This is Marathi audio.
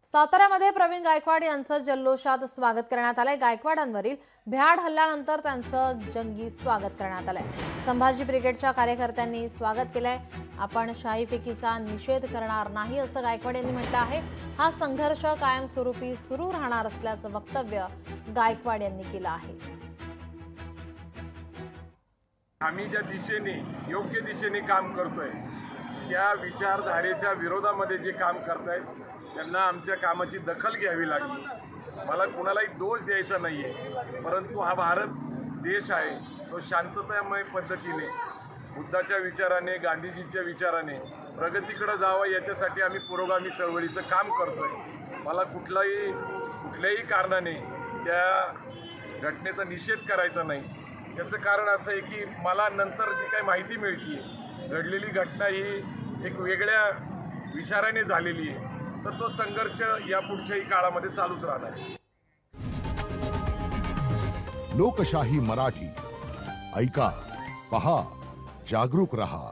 साताऱ्यामध्ये प्रवीण गायकवाड यांचं जल्लोषात स्वागत करण्यात आलंय। गायकवाडांवरील भ्याड हल्ल्यानंतर त्यांचं जंगी स्वागत करण्यात आलंय। संभाजी ब्रिगेडच्या कार्यकर्त्यांनी स्वागत केलंय। आपण शाहीफेकीचा निषेध करणार नाही असं गायकवाड यांनी म्हटलं आहे। हा संघर्ष कायमस्वरूपी सुरू राहणार असल्याचं वक्तव्य गायकवाड यांनी केलं आहे। आम्ही ज्या दिशेने योग्य दिशेने काम करतोय त्या विचारधारेच्या विरोधामध्ये जे काम करतायत त्यांना आमच्या कामाची दखल घ्यावी लागली। मला कुणालाही दोष द्यायचा नाहीये, परंतु हा भारत देश आहे तो शांततामय पद्धतीने बुद्धाच्या विचाराने गांधीजींच्या विचाराने प्रगतीकडे जावा याच्यासाठी आम्ही पुरोगामी चळवळीचं काम करतोय। मला कुठल्याही कारणाने त्या घटनेचा निषेध करायचा नाही। त्याचं कारण असं आहे की मला नंतर जी काही माहिती मिळते घडलेली घटना ही एक वेगळ्या विचाराने झालेली आहे, तर तो संघर्ष यापुढच्याही काळामध्ये चालूच राहणार आहे। लोकशाही मराठी ऐका, पहा, जागरूक रहा।